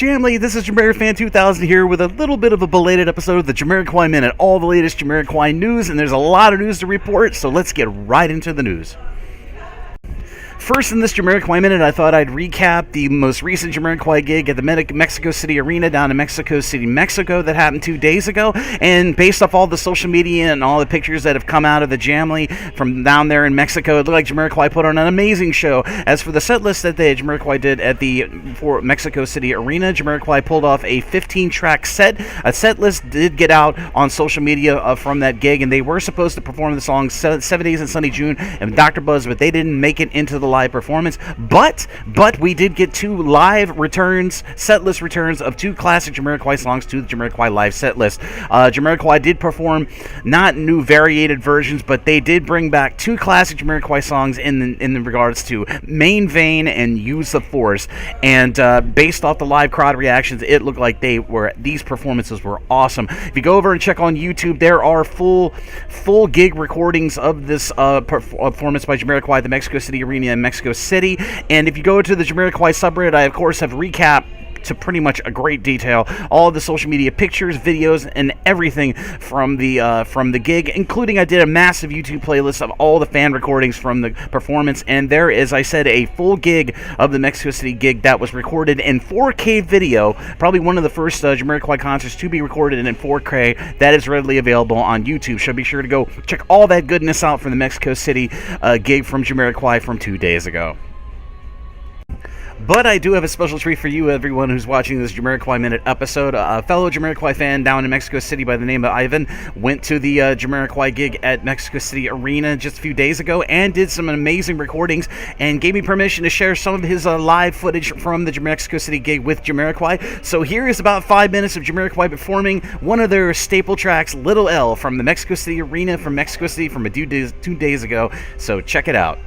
Jamily, this is JamiroFan2000 here with a little bit of a belated episode of the Jamiroquai Minute. All the latest Jamiroquai news, and there's a lot of news to report, so let's get right into the news. First in this Jamiroquai Minute, I thought I'd recap the most recent Jamiroquai gig at the Mexico City Arena down in Mexico City, Mexico that happened 2 days ago. And based off all the social media and all the pictures that have come out of the Jamily from down there in Mexico, it looked like Jamiroquai put on an amazing show. As for the set list that Jamiroquai did at the Mexico City Arena, Jamiroquai pulled off a 15-track set. A set list did get out on social media from that gig, and they were supposed to perform the song 7 Days in Sunny June and Dr. Buzz, but they didn't make it into the live performance. But we did get 2 live returns, set list returns of 2 classic Jamiroquai songs to the Jamiroquai live set list. Jamiroquai did perform not new variated versions, but they did bring back 2 classic Jamiroquai songs in regards to Main Vein and Use the Force. And based off the live crowd reactions, it looked like these performances were awesome. If you go over and check on YouTube, there are full gig recordings of this performance by Jamiroquai at the Mexico City Arena in Mexico City. And if you go to the Jamiroquai subreddit, I of course have recapped to pretty much a great detail all of the social media pictures, videos, and everything from the gig, including I did a massive YouTube playlist of all the fan recordings from the performance. And there is, I said, a full gig of the Mexico City gig that was recorded in 4K video, probably one of the first Jamiroquai concerts to be recorded in 4K. That is readily available on YouTube, so be sure to go check all that goodness out from the Mexico City gig from Jamiroquai from 2 days ago. But I do have a special treat for you, everyone who's watching this Jamiroquai Minute episode. A fellow Jamiroquai fan down in Mexico City by the name of Ivan went to the Jamiroquai gig at Mexico City Arena just a few days ago and did some amazing recordings and gave me permission to share some of his live footage from the Mexico City gig with Jamiroquai. So here is about 5 minutes of Jamiroquai performing one of their staple tracks, Little L, from the Mexico City Arena from Mexico City from 2 days ago. So check it out.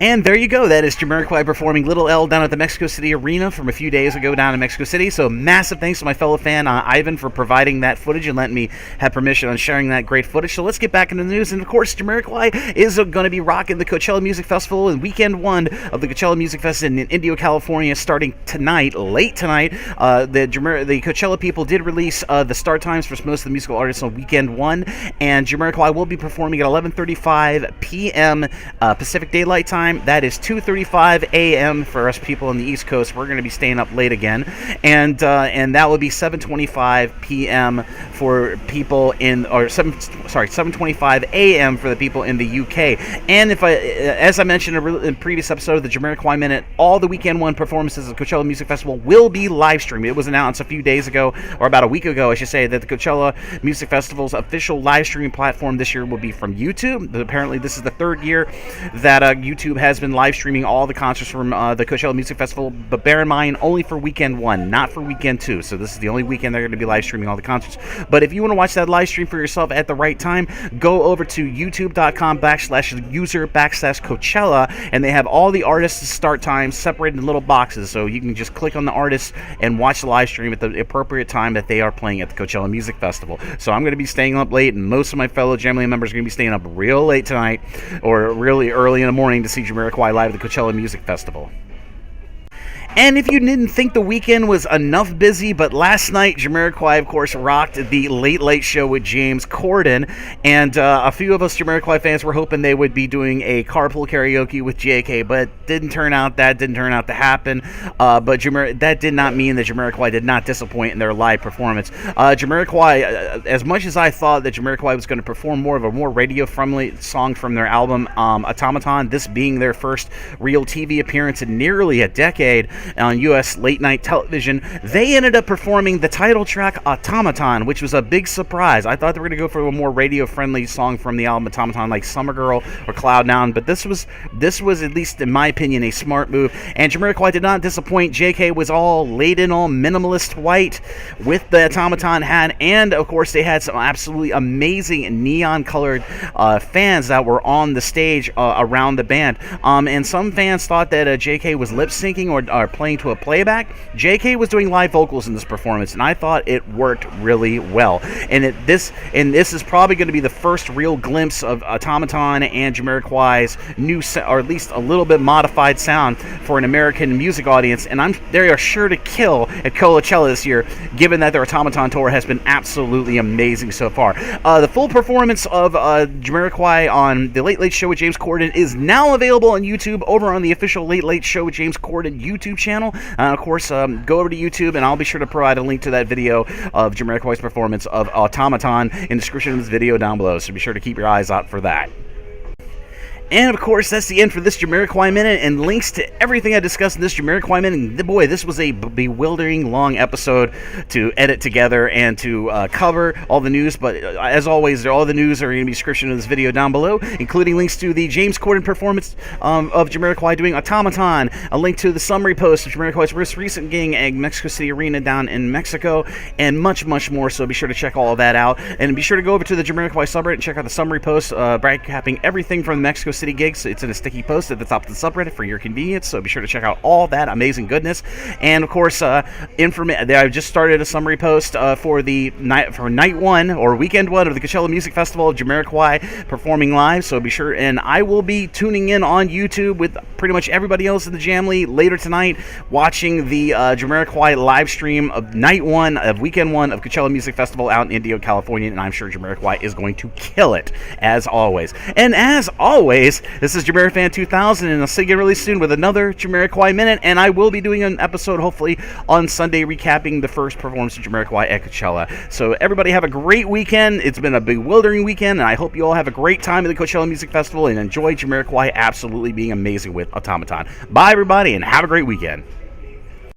And there you go. That is Jamiroquai performing Little L down at the Mexico City Arena from a few days ago down in Mexico City. So massive thanks to my fellow fan, Ivan, for providing that footage and letting me have permission on sharing that great footage. So let's get back into the news. And of course, Jamiroquai is going to be rocking the Coachella Music Festival and weekend one of the Coachella Music Fest in Indio, California, starting tonight, late tonight. The Coachella people did release the start times for most of the musical artists on weekend one, and Jamiroquai will be performing at 11:35 p.m. Pacific Daylight Time. That is 2:35 a.m. for us people on the East Coast. We're going to be staying up late again, and that will be 7:25 p.m. for people in, or 7:25 a.m. for the people in the UK. And as I mentioned in a previous episode of the Jamiroquai Minute, all the weekend one performances of the Coachella Music Festival will be live streamed. It was announced a few days ago, or about a week ago, I should say, that the Coachella Music Festival's official live streaming platform this year will be from YouTube. Apparently, this is the third year that YouTube has been live streaming all the concerts from the Coachella Music Festival, but bear in mind, only for weekend one, not for weekend two. So this is the only weekend they're going to be live streaming all the concerts. But if you want to watch that live stream for yourself at the right time, go over to youtube.com/user/Coachella, and they have all the artists' start times separated in little boxes. So you can just click on the artists and watch the live stream at the appropriate time that they are playing at the Coachella Music Festival. So I'm going to be staying up late, and most of my fellow Jamily members are going to be staying up real late tonight, or really early in the morning, to see Jamiroquai live at the Coachella Music Festival. And if you didn't think the weekend was enough busy, but last night Jamiroquai, of course, rocked the Late Late Show with James Corden, and a few of us Jamiroquai fans were hoping they would be doing a carpool karaoke with JK, but didn't turn out to happen. But that did not mean that Jamiroquai did not disappoint in their live performance. Jamiroquai, as much as I thought that Jamiroquai was going to perform more of a more radio-friendly song from their album Automaton, this being their first real TV appearance in nearly a decade on U.S. late-night television, they ended up performing the title track Automaton, which was a big surprise. I thought they were going to go for a more radio-friendly song from the album Automaton, like Summer Girl or Cloud Nine, but this was, at least in my opinion, a smart move, and Jamiroquai did not disappoint. JK was all laid in all minimalist white with the Automaton hat, and of course they had some absolutely amazing neon-colored fans that were on the stage around the band, and some fans thought that JK was lip-syncing or playing to a playback. JK was doing live vocals in this performance, and I thought it worked really well. And this is probably going to be the first real glimpse of Automaton and Jamiroquai's new, or at least a little bit modified sound for an American music audience. And they are sure to kill at Coachella this year, given that their Automaton tour has been absolutely amazing so far. The full performance of Jamiroquai on the Late Late Show with James Corden is now available on YouTube over on the official Late Late Show with James Corden YouTube channel. Of course, go over to YouTube, and I'll be sure to provide a link to that video of Jamiroquai's performance of Automaton in the description of this video down below, so be sure to keep your eyes out for that. And of course, that's the end for this Jamiroquai Minute, and links to everything I discussed in this Jamiroquai Minute. And boy, this was a bewildering long episode to edit together and to cover all the news. But as always, all the news are in the description of this video down below, including links to the James Corden performance of Jamiroquai doing Automaton, a link to the summary post of Jamiroquai's most recent gig at Mexico City Arena down in Mexico, and much, much more. So be sure to check all of that out. And be sure to go over to the Jamiroquai subreddit and check out the summary post, recapping everything from the Mexico City gigs. It's in a sticky post at the top of the subreddit for your convenience, so be sure to check out all that amazing goodness. And of course, I've just started a summary post for night one or weekend one of the Coachella Music Festival of Jamiroquai performing live, so be sure, and I will be tuning in on YouTube with pretty much everybody else in the Jamily later tonight, watching the Jamiroquai live stream of night one of weekend one of Coachella Music Festival out in Indio, California, and I'm sure Jamiroquai is going to kill it, as always. And as always, this is JamiroFan2000, and I'll see you really soon with another Jamiroquai Minute, and I will be doing an episode, hopefully, on Sunday, recapping the first performance of Jamiroquai at Coachella. So everybody have a great weekend. It's been a bewildering weekend, and I hope you all have a great time at the Coachella Music Festival, and enjoy Jamiroquai absolutely being amazing with Automaton. Bye, everybody, and have a great weekend.